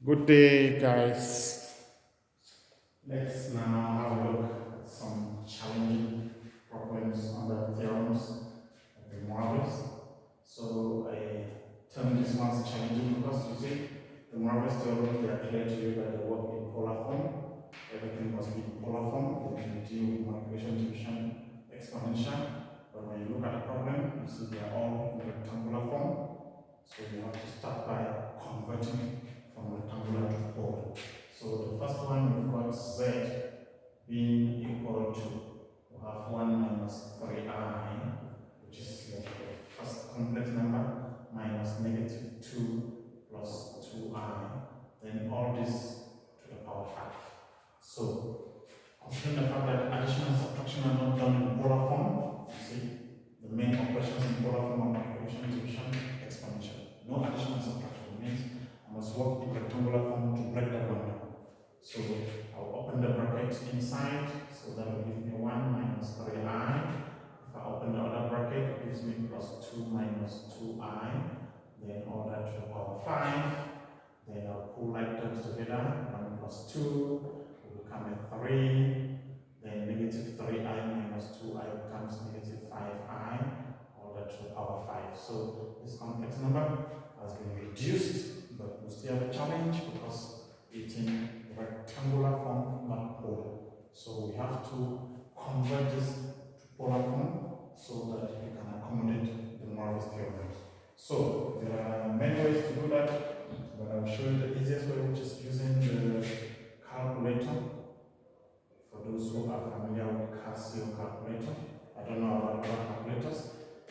Good day, guys. Let's now have a look at some challenging problems under theorems of the Moivres. So I term this one's challenging because you see, the Moivres theorems, they are clear to you that they work in polar form. Everything must be in polar form. They can deal with multiplication, division, exponential. But when you look at the problem, you see they are all in rectangular form. So you have to start by converting from rectangular to pole. So the first one, we've got z being equal to, we have 1 minus 3I, which is the first complex number, minus negative 2 plus 2I, then all this to the power 5. So, considering the fact that addition and subtraction are not done in polar form, you see, the main operations in polar form are multiplication, division, exponential. No addition and subtraction means I must work in rectangular form to break that one down. So I'll open the bracket inside, so that will give me 1 minus 3I. If I open the other bracket, it gives me plus 2 minus 2I. Then all that to the power 5. Then I'll pull like terms together. 1 plus 2 will become a 3. Then negative 3I minus 2I becomes negative 5I. All that to the power 5. So this complex number has been reduced, but we still have a challenge because it's in rectangular form, not polar. So we have to convert this to polar form so that we can accommodate the Moivre's theorem. So there are many ways to do that, but I'll show you the easiest way, which is using the calculator. For those who are familiar with Casio calculator, I don't know about other calculators.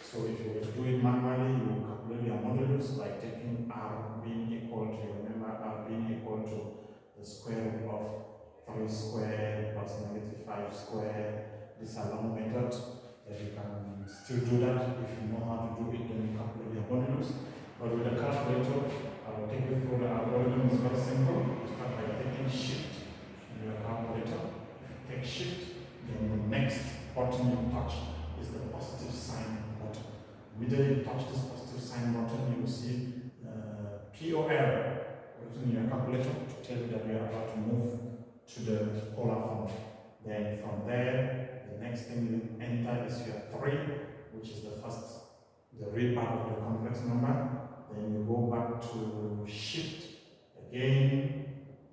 So if you were to do it manually, you will calculate your modulus by taking r being equal to, remember r being equal to the square root of 3 squared plus negative 5 squared. These are long methods that you can still do that. If you know how to do it, then you calculate your modulus. But with the calculator, I will take you through the algorithm. It's very simple. You start by taking shift in your calculator. Take shift, then the next button you touch is the positive sign button. Immediately you touch this positive sign button, you will see POL written in your calculator to tell you that we are about to move to the polar form. Then from there, the next thing you enter is your 3, which is the real part of the complex number. Then you go back to shift again,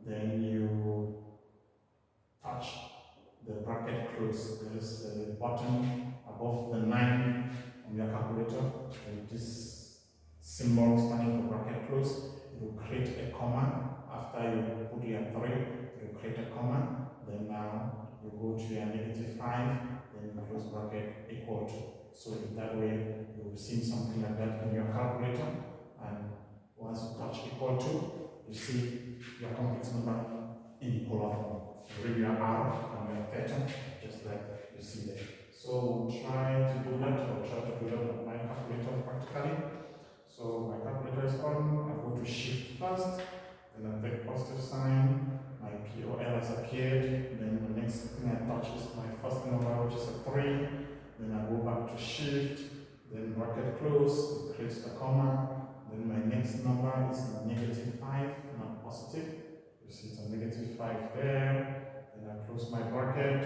then you touch the bracket close. There is the button above the 9 on your calculator, and this symbol standing for bracket close. It will create a comma. After you put your 3, it will create a comma. Then now you go to your negative 5, then you close bracket equal to. So in that way, you will see something like that in your calculator. And once you touch equal to, you see your complex number in polar form. Bring your R and your theta, just like you see there. So we'll try to do that. I'll try to do that with my calculator practically. So my calculator is on. I go to shift first, then I take positive sign. My POL has appeared. Then the next thing I touch is my first number, which is a 3. Then I go back to shift, then bracket close, it creates the comma. Then my next number is negative 5, not positive. You see it's a negative 5 there. Then I close my bracket.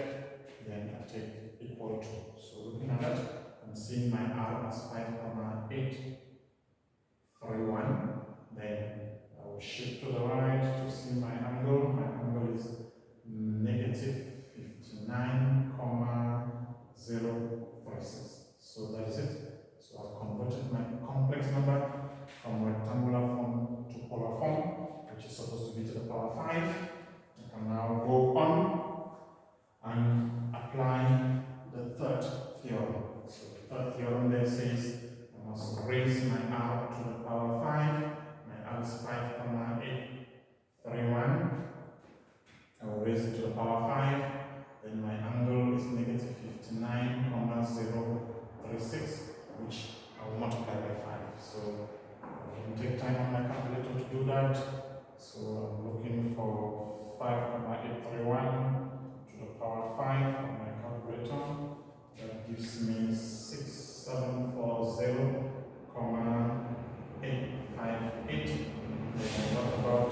Then I take equal to. So looking at that, I'm seeing my R as 5,831. Then I will shift to the right to see my angle. My angle is negative 59,036. So that is it. So I've converted my complex number from rectangular form to polar form, which is supposed to be to the power 5. I can now go on and apply the third theorem. So the third theorem there says I must raise my R to the power 5. My R is 5,831. I will raise it to the power 5. Then my angle is negative 59,036, which I will multiply by 5. So I can take time on my calculator to do that. So I'm looking for 5,831 to the power 5 on my calculator. That gives me 6740,858. Then what about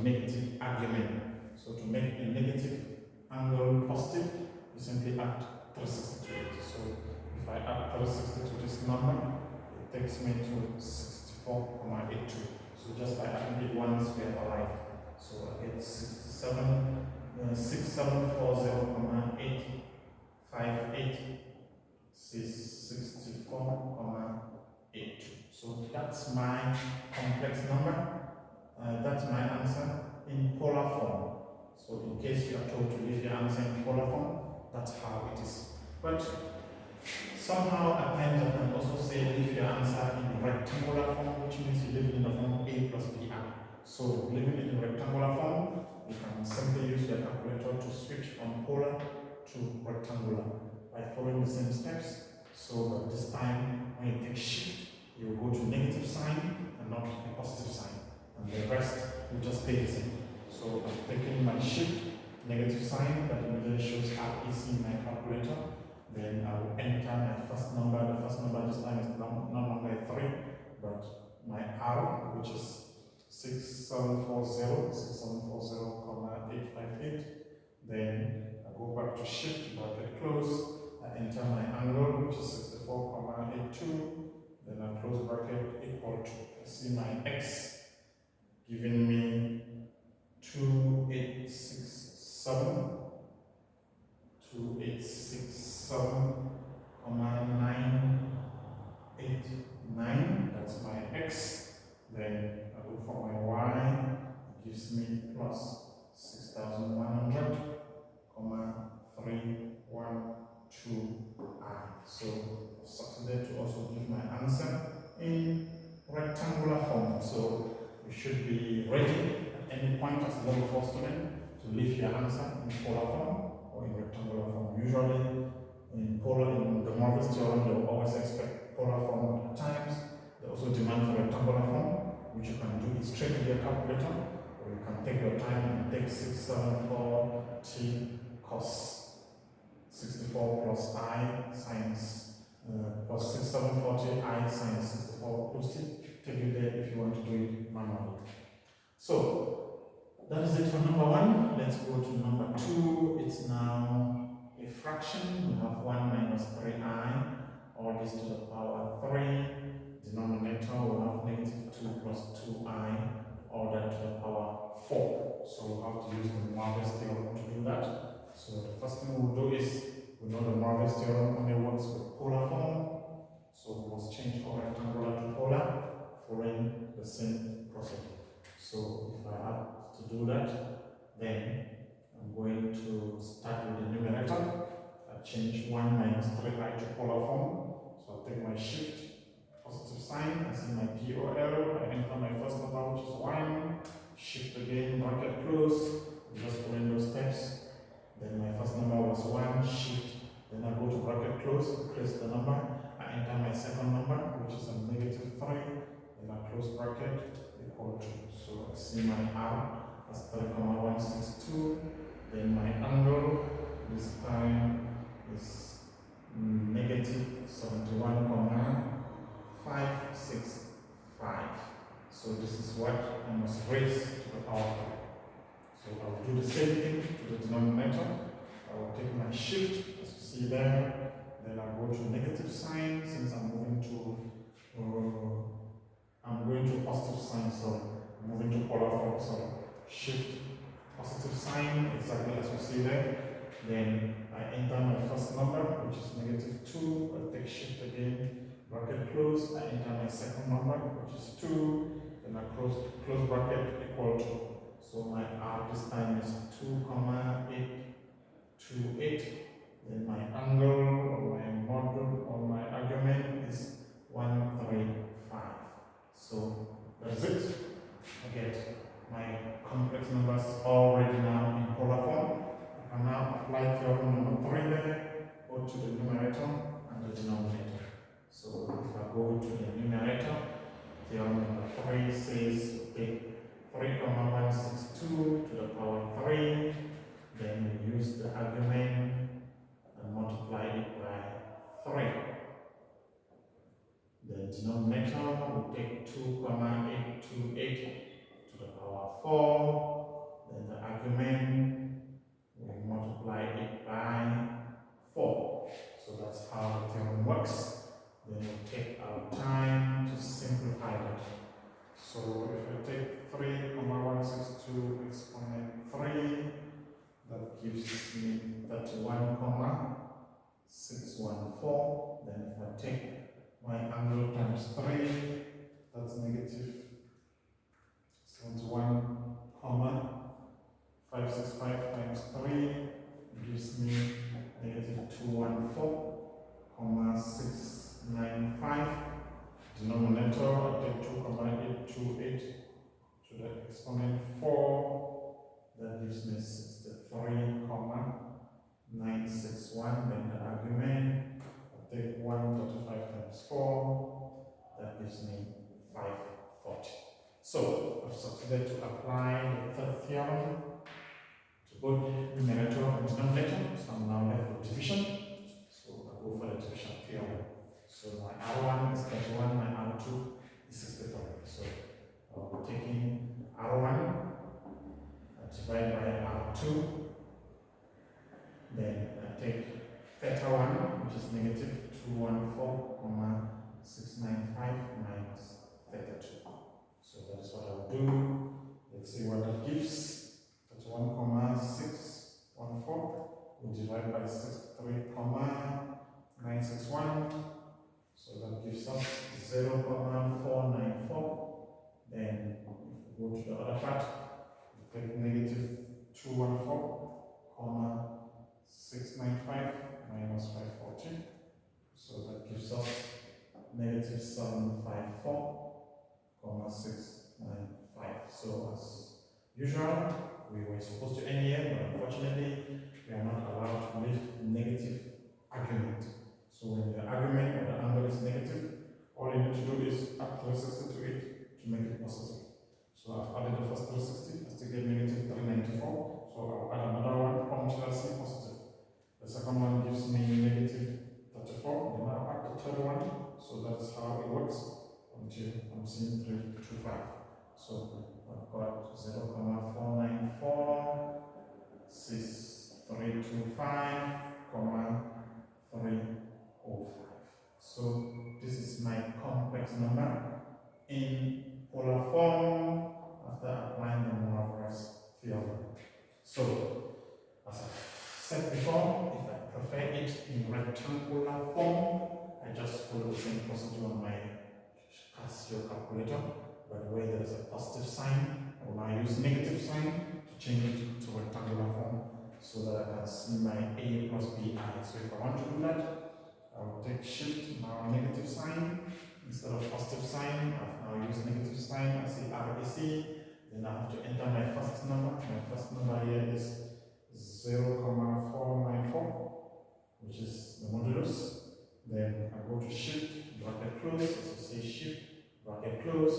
negative argument. So to make a negative angle positive, you simply add 360 to it. So if I add 360 to this number, it takes me to 64,82. So just by adding it once, we have arrived. So I get 6740,858 64,82. So that's my complex number. That's my answer in polar form. So in case you are told to leave your answer in polar form, that's how it is. But somehow at times I can also say leave your answer in rectangular form, which means you leave it in the form A plus BI. So leaving it in rectangular form, you can simply use your calculator to switch from polar to rectangular by following the same steps. So that this time when you take shift, you will go to negative sign and not a positive sign. And the rest will just stay the same. So I'm taking my shift, negative sign, that immediately shows REC in my calculator. Then I will enter my first number. The first number this time is no longer 3, but my R, which is 6740,858. Then I go back to shift, bracket close. I enter my angle, which is 64,82. Then I close bracket equal to, I see my X giving me 2867,989. That's my X. Then I go for my Y, it gives me plus 6,100,312I. So I've succeeded to also give my answer in rectangular form. So you should be ready at any point as a level 4 student to leave your answer in polar form or in rectangular form. Usually in the Moivre theorem, they will always expect polar form at times. They also demand for rectangular form, which you can do it straight with your calculator, or you can take your time and take 674t cos 64 plus I sines plus 6740 I sine 64 plus t. Take you there if you want to do it manually. So that is it for number 1. Let's go to number 2. It's now a fraction. We have 1 minus 3i, all this to the power 3. Denominator will have negative 2 plus 2i, all that to the power 4. So we'll have to use the Moivre theorem to do that. So the first thing we'll do is, we know the Moivre theorem only works with polar form. So we must change our rectangular to polar, following the same procedure. So if I have to do that, then I'm going to start with the numerator. I change 1 minus 3i to polar form. So I'll take my shift, positive sign, I see my POL, I enter my first number, which is 1, shift again, bracket close, I'm just following those steps. Then my first number was 1, shift, then I go to bracket close, increase the number, I enter my second number, which is a negative 3, then I close bracket, equal to, so I see my R as 3,162, then my angle, this time is negative 71,565. So this is what I must raise to the power 3. So I will do the same thing to the denominator. I will take my shift, as you see there, then I go to negative sign, since I'm moving to positive sign, so I'm moving to polar form, so shift, positive sign, exactly as you see there. Then I enter my first number, which is negative 2, I take shift again, bracket close, I enter my second number, which is 2, then I close bracket equal to, so my R this time is 2,828, then my angle or my module or my argument is 135. So that's it. I get my complex numbers already now in polar form. I can now apply theorem number 3 there, both to the numerator and the denominator. So if I go to the numerator, theorem number 3 says take 3,162 to the power 3, then we use the argument and multiply it by 3. The denominator will take 2,828 to the power 4, gives me 63,961. Then the argument, I take 135 times 4, that gives me 540. So I've succeeded to apply the third theorem to both numerator and denominator. So I'm now left with division. So I go for the division theorem. So my R1 is 31, my R2 is 63. So I'll be taking R1, I divide by R2, then I take theta 1, which is negative 214,695 minus theta 2. So that is what I'll do. Let's see what that gives. That's 1,614. We divide by 63,961. So that gives us 0,494. Then if we go to the other part, we take negative 214,695 minus 540. So that gives us negative 754,695. So as usual, we were supposed to end here, but unfortunately, we are not allowed to leave negative argument. So when the argument or the angle is negative, all you need to do is add 360 to it to make it positive. So I've added the first 360, I still get negative 394. So I'll add another one until I see positive. The second one gives me negative 34, then I'll add the third one. So that's how it works until I'm seeing 325. So I've got 0.4946325,305. So this is my complex number in polar form after applying the Moivre's theorem. So as I've said before, if I prefer it in rectangular form, I just follow the same procedure on my Casio calculator. By the way, there is a positive sign. I will now use negative sign to change it to rectangular form so that I can see my A plus BI. So if I want to do that, I will take shift, now negative sign. Instead of positive sign, I've now used negative sign. I see RAC. Then I have to enter my first number. My first number here is 0,494, which is the modulus. Then I go to shift, bracket close, so say shift, bracket close.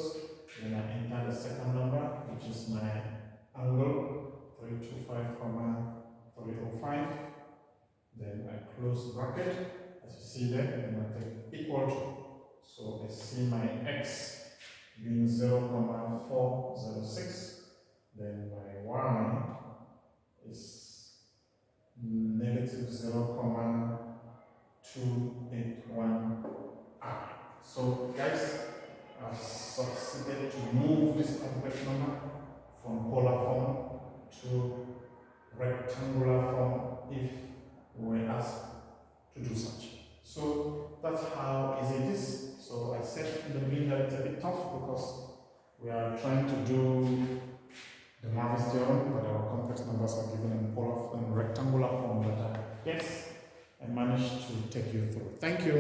Then I enter the second number, which is my angle, 325,305. Then I close bracket, as you see there, and I take equal to. So I see my x being 0,406. Then my y is negative 0,281i. So guys, I've succeeded to move this complex number from polar form to rectangular form if we were asked to do such. So that's how easy it is. So I said in the beginning that it's a bit tough because we are trying to do the Moivre's theorem, but our complex numbers are given in polar and rectangular form. But yes, I managed to take you through. Thank you.